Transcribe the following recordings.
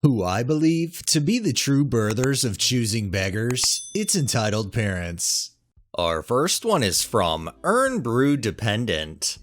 Who I believe to be the true birthers of choosing beggars, it's entitled parents. Our first one is from Earn Brew Dependent.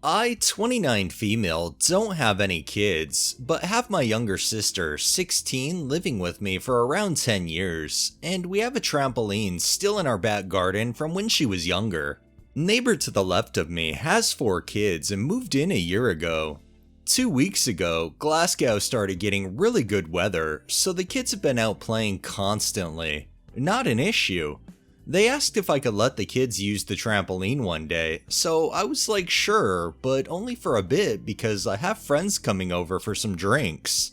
I, 29 female, don't have any kids, but have my younger sister, 16, living with me for around 10 years, and we have a trampoline still in our back garden from when she was younger. Neighbor to the left of me has 4 kids and moved in a year ago. 2 weeks ago, Glasgow started getting really good weather, so the kids have been out playing constantly. Not an issue. They asked if I could let the kids use the trampoline one day, so I was like sure, but only for a bit because I have friends coming over for some drinks.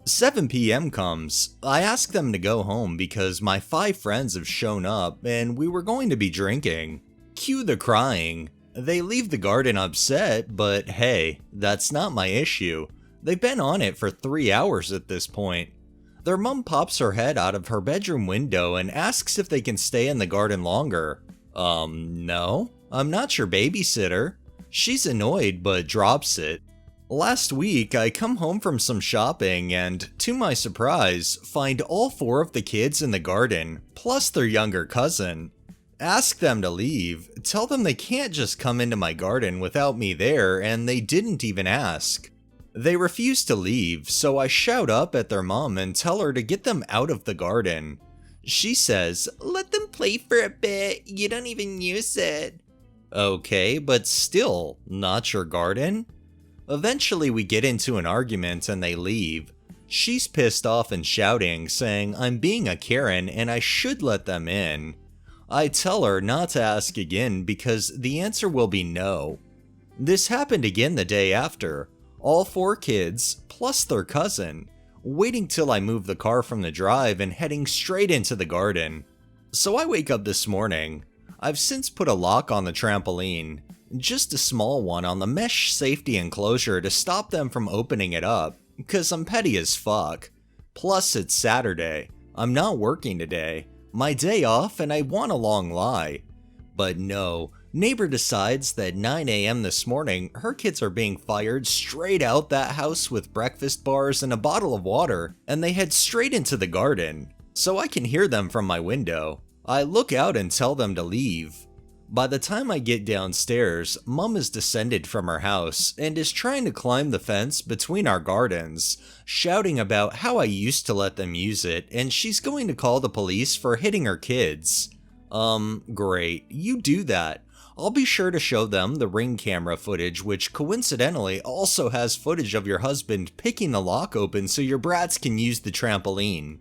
7 p.m. comes. I ask them to go home because my 5 friends have shown up and we were going to be drinking. Cue the crying. They leave the garden upset, but hey, that's not my issue. They've been on it for 3 hours at this point. Their mom pops her head out of her bedroom window and asks if they can stay in the garden longer. No, I'm not your babysitter. She's annoyed but drops it. Last week, I come home from some shopping and, to my surprise, find all 4 of the kids in the garden, plus their younger cousin. Ask them to leave, tell them they can't just come into my garden without me there, and they didn't even ask. They refuse to leave, so I shout up at their mom and tell her to get them out of the garden. She says, "Let them play for a bit, you don't even use it." Okay, but still, not your garden? Eventually we get into an argument and they leave. She's pissed off and shouting, saying I'm being a Karen and I should let them in. I tell her not to ask again because the answer will be no. This happened again the day after. All 4 kids, plus their cousin, waiting till I move the car from the drive and heading straight into the garden. So I wake up this morning. I've since put a lock on the trampoline, just a small one on the mesh safety enclosure to stop them from opening it up, cause I'm petty as fuck. Plus it's Saturday, I'm not working today. My day off and I want a long lie. But no, neighbor decides that 9 a.m. this morning her kids are being fired straight out that house with breakfast bars and a bottle of water, and they head straight into the garden. So I can hear them from my window. I look out and tell them to leave. By the time I get downstairs, Mom has descended from her house and is trying to climb the fence between our gardens, shouting about how I used to let them use it and she's going to call the police for hitting her kids. Great, you do that. I'll be sure to show them the Ring camera footage, which coincidentally also has footage of your husband picking the lock open so your brats can use the trampoline.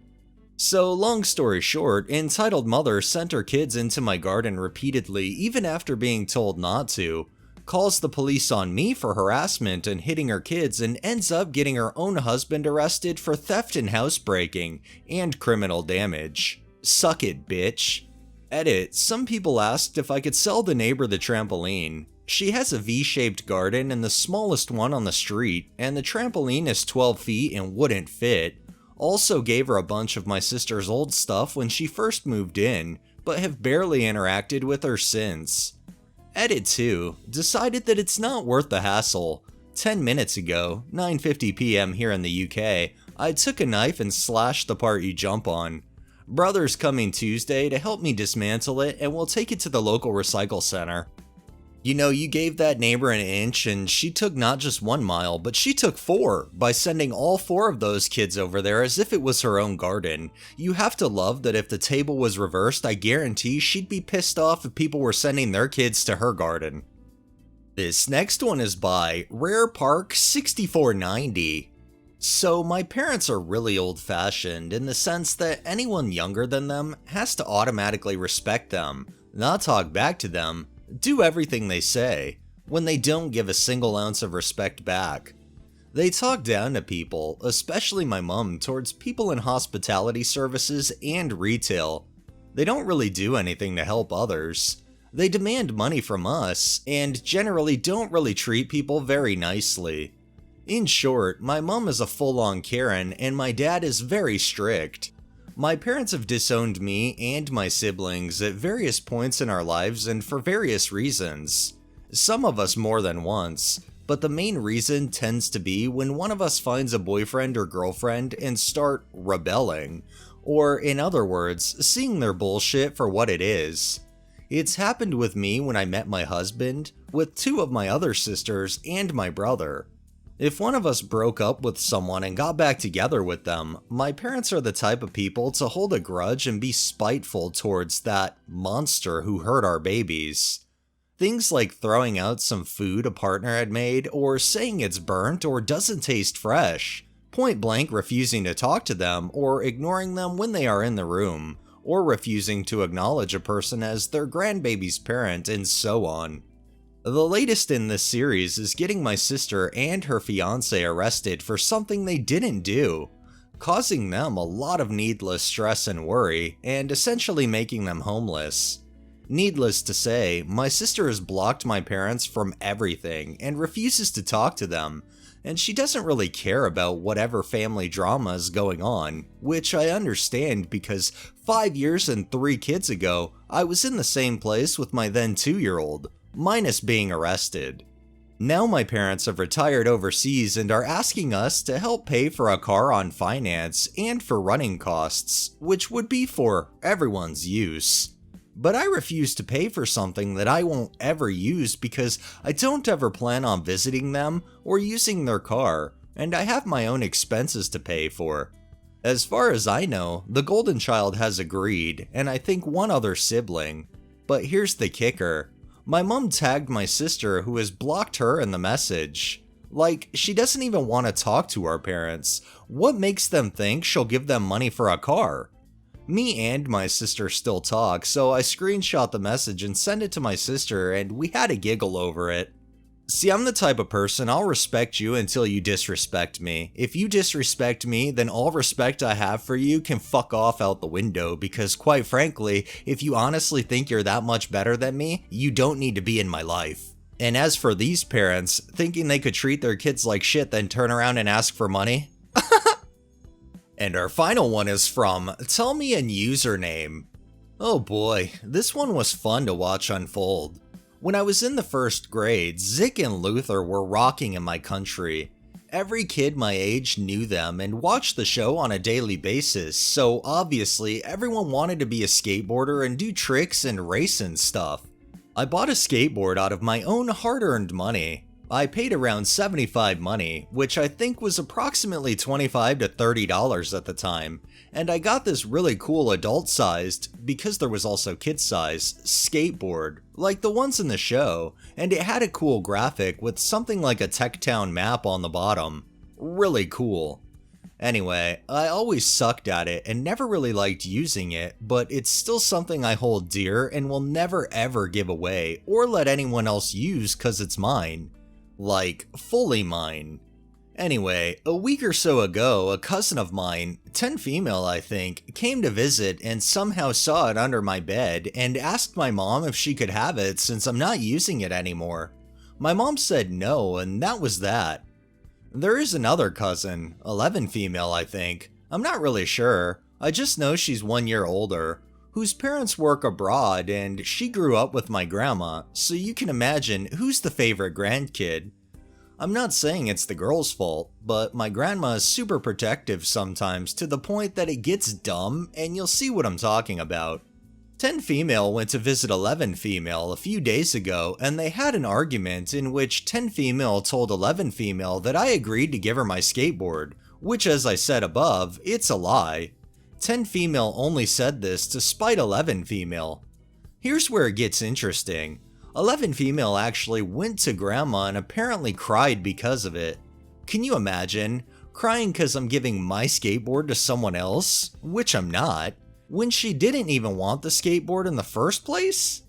So, long story short, entitled mother sent her kids into my garden repeatedly even after being told not to, calls the police on me for harassment and hitting her kids, and ends up getting her own husband arrested for theft and housebreaking, and criminal damage. Suck it, bitch. Edit, some people asked if I could sell the neighbor the trampoline. She has a V-shaped garden and the smallest one on the street, and the trampoline is 12 feet and wouldn't fit. Also gave her a bunch of my sister's old stuff when she first moved in, but have barely interacted with her since. Edit 2, decided that it's not worth the hassle. 10 minutes ago, 9:50 p.m. here in the UK, I took a knife and slashed the part you jump on. Brother's coming Tuesday to help me dismantle it and we'll take it to the local recycle center. You know, you gave that neighbor an inch and she took not just 1 mile, but she took 4 by sending all 4 of those kids over there as if it was her own garden. You have to love that if the table was reversed, I guarantee she'd be pissed off if people were sending their kids to her garden. This next one is by Rare Park 6490. So my parents are really old-fashioned in the sense that anyone younger than them has to automatically respect them, not talk back to them, do everything they say, when they don't give a single ounce of respect back. They talk down to people, especially my mom, towards people in hospitality services and retail. They don't really do anything to help others. They demand money from us, and generally don't really treat people very nicely. In short, my mom is a full-on Karen and my dad is very strict. My parents have disowned me and my siblings at various points in our lives and for various reasons. Some of us more than once. but the main reason tends to be when one of us finds a boyfriend or girlfriend and start rebelling, or in other words, seeing their bullshit for what it is. It's happened with me when I met my husband, with two of my other sisters, and my brother. If one of us broke up with someone and got back together with them, my parents are the type of people to hold a grudge and be spiteful towards that monster who hurt our babies. Things like throwing out some food a partner had made, or saying it's burnt or doesn't taste fresh, point blank refusing to talk to them or ignoring them when they are in the room, or refusing to acknowledge a person as their grandbaby's parent, and so on. The latest in this series is getting my sister and her fiance arrested for something they didn't do, causing them a lot of needless stress and worry, and essentially making them homeless. Needless to say, my sister has blocked my parents from everything and refuses to talk to them, and she doesn't really care about whatever family drama is going on, which I understand because 5 years and 3 kids ago, I was in the same place with my then 2-year-old, minus being arrested. Now my parents have retired overseas and are asking us to help pay for a car on finance and for running costs, which would be for everyone's use. But I refuse to pay for something that I won't ever use because I don't ever plan on visiting them or using their car, and I have my own expenses to pay for. As far as I know, the golden child has agreed, and I think one other sibling. But here's the kicker. My mom tagged my sister who has blocked her in the message. Like, she doesn't even want to talk to our parents. What makes them think she'll give them money for a car? Me and my sister still talk, so I screenshot the message and sent it to my sister, and we had a giggle over it. See, I'm the type of person I'll respect you until you disrespect me. If you disrespect me, then all respect I have for you can fuck off out the window because quite frankly, if you honestly think you're that much better than me, you don't need to be in my life. And as for these parents, thinking they could treat their kids like shit then turn around and ask for money? And our final one is from Tell Me a Username. Oh boy, this one was fun to watch unfold. When I was in the first grade, Zick and Luther were rocking in my country. Every kid my age knew them and watched the show on a daily basis, so obviously everyone wanted to be a skateboarder and do tricks and race and stuff. I bought a skateboard out of my own hard-earned money. I paid around $75 money, which I think was approximately $25 to $30 at the time, and I got this really cool adult-sized, because there was also kid-size, skateboard, like the ones in the show, and it had a cool graphic with something like a Tech Town map on the bottom. Really cool. Anyway, I always sucked at it and never really liked using it, but it's still something I hold dear and will never ever give away or let anyone else use cause it's mine. Like, fully mine. Anyway, a week or so ago, a cousin of mine, 10 female I think, came to visit and somehow saw it under my bed and asked my mom if she could have it since I'm not using it anymore. My mom said no, and that was that. There is another cousin, 11 female I think, I'm not really sure, I just know she's 1 year older, whose parents work abroad and she grew up with my grandma, so you can imagine who's the favorite grandkid. I'm not saying it's the girl's fault, but my grandma is super protective sometimes to the point that it gets dumb and you'll see what I'm talking about. 10 female went to visit 11 female a few days ago and they had an argument in which 10 female told 11 female that I agreed to give her my skateboard, which as I said above, it's a lie. 10 female only said this to spite 11 female. Here's where it gets interesting. 11 female actually went to grandma and apparently cried because of it. Can you imagine? Crying cause I'm giving my skateboard to someone else, which I'm not, when she didn't even want the skateboard in the first place?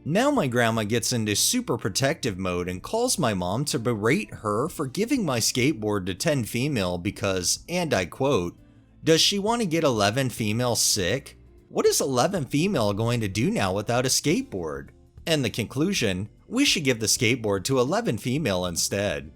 Now my grandma gets into super protective mode and calls my mom to berate her for giving my skateboard to 10 female because, and I quote, does she want to get 11 female sick? What is 11 female going to do now without a skateboard? And the conclusion, we should give the skateboard to 11 female instead.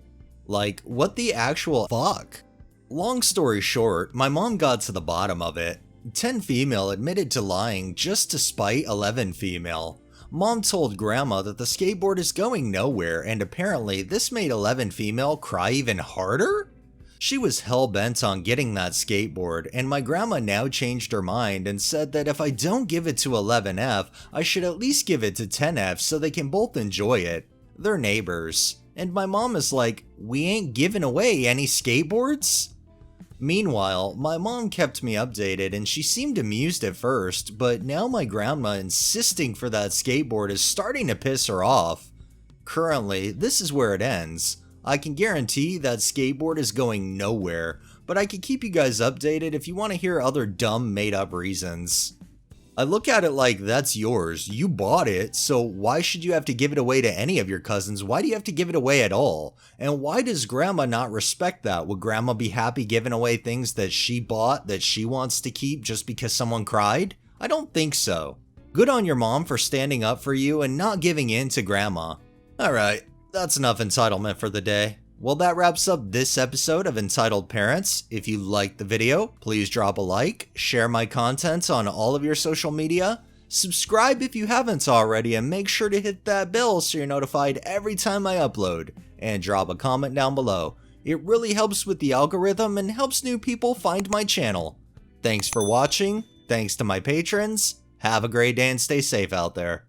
Like, what the actual fuck? Long story short, my mom got to the bottom of it. 10 female admitted to lying just to spite 11 female. Mom told Grandma that the skateboard is going nowhere, and apparently this made 11 female cry even harder? She was hell-bent on getting that skateboard, and my grandma now changed her mind and said that if I don't give it to 11F, I should at least give it to 10F so they can both enjoy it. They're neighbors. And my mom is like, we ain't giving away any skateboards? Meanwhile, my mom kept me updated and she seemed amused at first, but now my grandma insisting for that skateboard is starting to piss her off. Currently, this is where it ends. I can guarantee that skateboard is going nowhere, but I can keep you guys updated if you want to hear other dumb made-up reasons. I look at it like that's yours, you bought it, so why should you have to give it away to any of your cousins? Why do you have to give it away at all? And why does Grandma not respect that? Would Grandma be happy giving away things that she bought that she wants to keep just because someone cried? I don't think so. Good on your mom for standing up for you and not giving in to Grandma. Alright. That's enough entitlement for the day. Well, that wraps up this episode of Entitled Parents. If you liked the video, please drop a like, share my content on all of your social media, subscribe if you haven't already, and make sure to hit that bell so you're notified every time I upload, and drop a comment down below. It really helps with the algorithm and helps new people find my channel. Thanks for watching, thanks to my patrons, have a great day and stay safe out there.